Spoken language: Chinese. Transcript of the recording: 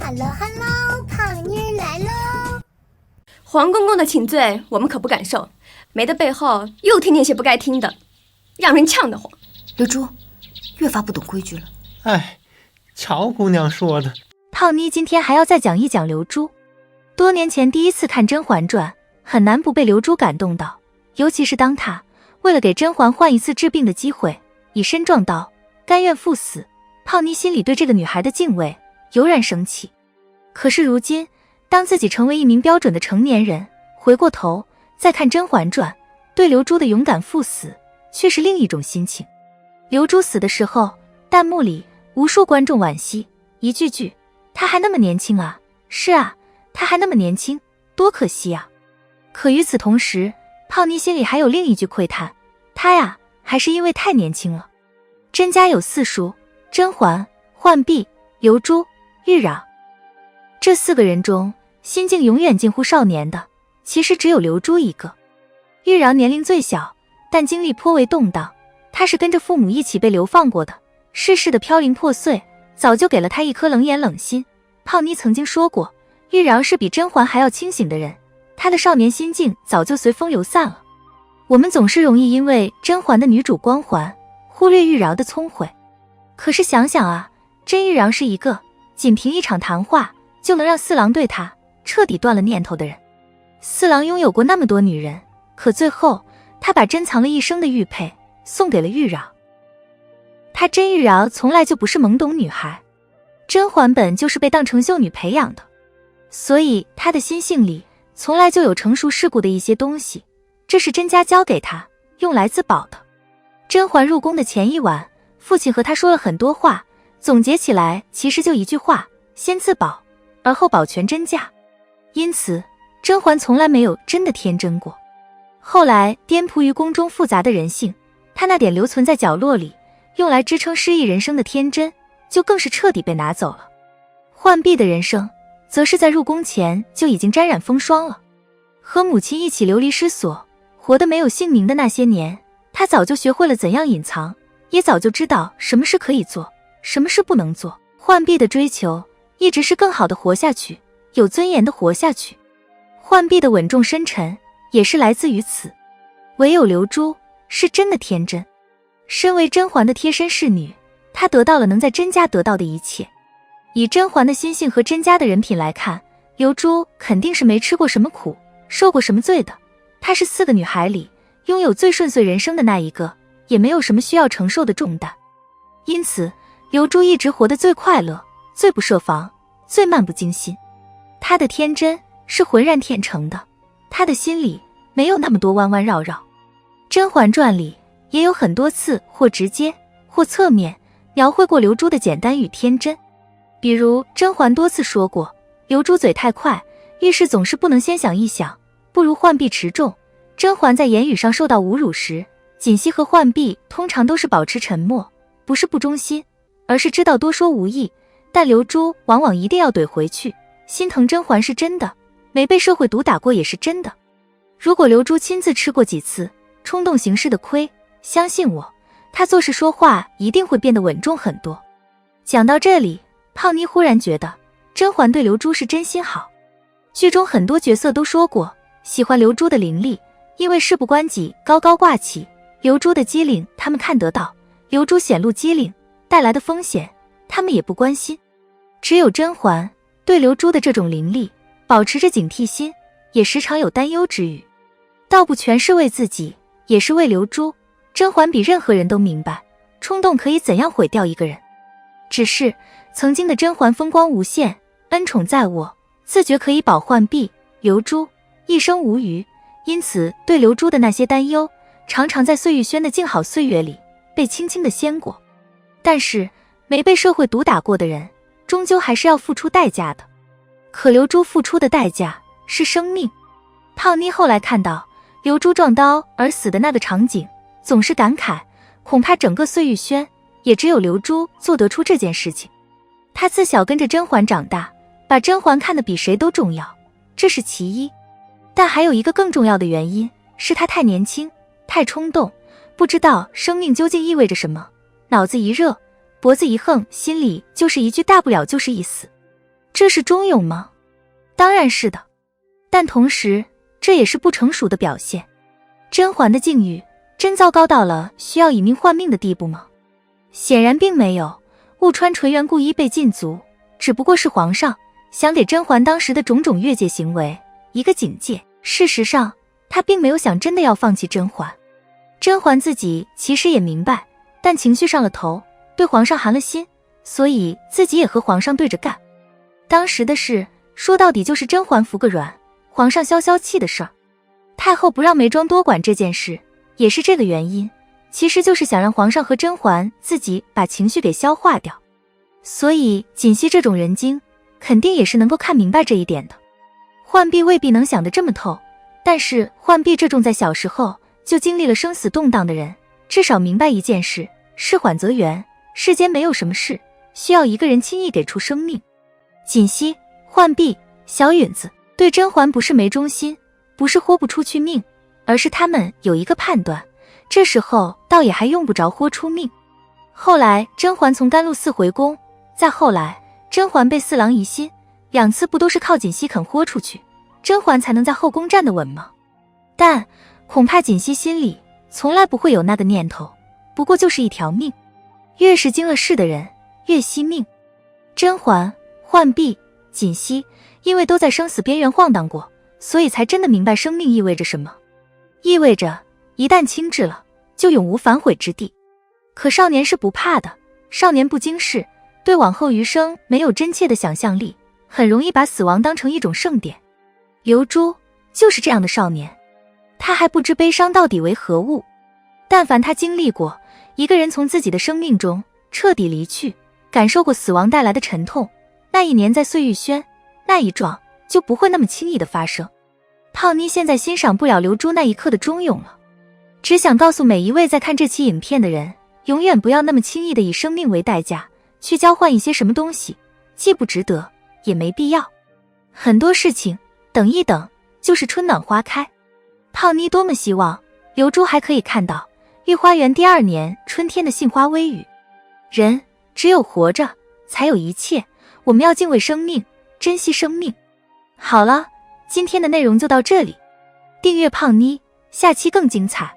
Hello Hello， 胖妮儿来喽！黄公公的请罪我们可不敢受，没的背后又听那些不该听的，让人呛得慌。刘珠，越发不懂规矩了。哎，乔姑娘说的。胖妮今天还要再讲一讲刘珠。多年前第一次看《甄嬛传》，很难不被刘珠感动到，尤其是当她为了给甄嬛换一次治病的机会，以身撞刀，甘愿赴死，胖妮心里对这个女孩的敬畏油然升起。可是如今，当自己成为一名标准的成年人，回过头再看《甄嬛传》，对刘珠的勇敢赴死却是另一种心情。刘珠死的时候，弹幕里无数观众惋惜，一句句她还那么年轻啊，是啊，她还那么年轻，多可惜啊。可与此同时，胖妮心里还有另一句喟叹，她呀，还是因为太年轻了。甄家有4叔，甄嬛、浣碧、刘珠、玉娆，这4个人中，心境永远近乎少年的，其实只有刘珠一个。玉娆年龄最小，但经历颇为动荡，她是跟着父母一起被流放过的，世事的飘零破碎早就给了她一颗冷眼冷心。胖妮曾经说过，玉娆是比甄嬛还要清醒的人，她的少年心境早就随风流散了。我们总是容易因为甄嬛的女主光环忽略玉娆的聪慧，可是想想啊，甄玉娆是一个仅凭一场谈话就能让四郎对她彻底断了念头的人。四郎拥有过那么多女人，可最后他把珍藏了一生的玉佩送给了玉娆。她甄玉娆从来就不是懵懂女孩，甄嬛本就是被当成秀女培养的，所以她的心性里从来就有成熟世故的一些东西，这是甄家教给她用来自保的。甄嬛入宫的前一晚，父亲和她说了很多话，总结起来其实就一句话，先自保，而后保全甄家。因此甄嬛从来没有真的天真过。后来颠扑于宫中复杂的人性，她那点留存在角落里用来支撑失意人生的天真，就更是彻底被拿走了。浣碧的人生则是在入宫前就已经沾染风霜了。和母亲一起流离失所，活得没有姓名的那些年，她早就学会了怎样隐藏，也早就知道什么事可以做，什么事不能做。浣碧的追求一直是更好的活下去，有尊严的活下去。浣碧的稳重深沉也是来自于此。唯有刘珠是真的天真，身为甄嬛的贴身侍女，她得到了能在甄家得到的一切。以甄嬛的心性和甄家的人品来看，刘珠肯定是没吃过什么苦，受过什么罪的。她是4个女孩里拥有最顺遂人生的那一个，也没有什么需要承受的重担。因此刘珠一直活得最快乐，最不设防，最漫不经心。她的天真是浑然天成的，她的心里没有那么多弯弯绕绕。《甄嬛传》里也有很多次或直接或侧面描绘过刘珠的简单与天真。比如甄嬛多次说过，刘珠嘴太快，遇事总是不能先想一想，不如浣碧持重。甄嬛在言语上受到侮辱时，槿汐和浣碧通常都是保持沉默，不是不忠心，而是知道多说无益，但刘珠往往一定要怼回去。心疼甄嬛是真的，没被社会毒打过也是真的。如果刘珠亲自吃过几次冲动行事的亏，相信我，她做事说话一定会变得稳重很多。讲到这里，胖妮忽然觉得甄嬛对刘珠是真心好。剧中很多角色都说过喜欢刘珠的伶俐，因为事不关己高高挂起，刘珠的机灵他们看得到，刘珠显露机灵带来的风险他们也不关心。只有甄嬛对刘珠的这种伶俐保持着警惕心，也时常有担忧之语。倒不全是为自己，也是为刘珠。甄嬛比任何人都明白冲动可以怎样毁掉一个人。只是曾经的甄嬛风光无限，恩宠在握，自觉可以保浣碧、刘珠一生无虞，因此对刘珠的那些担忧常常在碎玉轩的静好岁月里被轻轻地掀过。但是没被社会毒打过的人终究还是要付出代价的，可刘珠付出的代价是生命。胖妮后来看到刘珠撞刀而死的那个场景，总是感慨，恐怕整个碎玉轩也只有刘珠做得出这件事情。她自小跟着甄嬛长大，把甄嬛看得比谁都重要，这是其一。但还有一个更重要的原因，是她太年轻，太冲动，不知道生命究竟意味着什么，脑子一热，脖子一横，心里就是一句大不了就是一死。这是忠勇吗？当然是的，但同时这也是不成熟的表现。甄嬛的境遇真糟糕到了需要以命换命的地步吗？显然并没有。误穿垂帘故意被禁足，只不过是皇上想给甄嬛当时的种种越界行为一个警戒。事实上他并没有想真的要放弃甄嬛。甄嬛自己其实也明白，但情绪上了头，对皇上寒了心，所以自己也和皇上对着干。当时的事说到底就是甄嬛服个软，皇上消消气的事儿。太后不让眉庄多管这件事也是这个原因，其实就是想让皇上和甄嬛自己把情绪给消化掉。所以锦汐这种人精肯定也是能够看明白这一点的。浣碧未必能想得这么透，但是浣碧这种在小时候就经历了生死动荡的人，至少明白一件事，事缓则圆，世间没有什么事需要一个人轻易给出生命。锦汐、浣碧、小允子对甄嬛不是没忠心，不是豁不出去命，而是他们有一个判断，这时候倒也还用不着豁出命。后来甄嬛从甘露寺回宫，再后来甄嬛被四郎疑心，2次不都是靠锦汐肯豁出去，甄嬛才能在后宫站得稳吗？但恐怕锦汐心里从来不会有那个念头，不过就是一条命，越是经了事的人越惜命。甄嬛、浣碧、锦汐因为都在生死边缘晃荡过，所以才真的明白生命意味着什么，意味着一旦轻置了就永无反悔之地。可少年是不怕的，少年不经事，对往后余生没有真切的想象力，很容易把死亡当成一种盛典。刘珠就是这样的少年，他还不知悲伤到底为何物。但凡他经历过一个人从自己的生命中彻底离去，感受过死亡带来的沉痛，那一年在碎玉轩，那一撞就不会那么轻易的发生。胖妮现在欣赏不了刘珠那一刻的忠勇了，只想告诉每一位在看这期影片的人，永远不要那么轻易的以生命为代价去交换一些什么东西，既不值得也没必要。很多事情等一等就是春暖花开。胖妮多么希望刘珠还可以看到御花园第2年春天的杏花微雨。人只有活着才有一切，我们要敬畏生命，珍惜生命。好了，今天的内容就到这里，订阅胖妮，下期更精彩。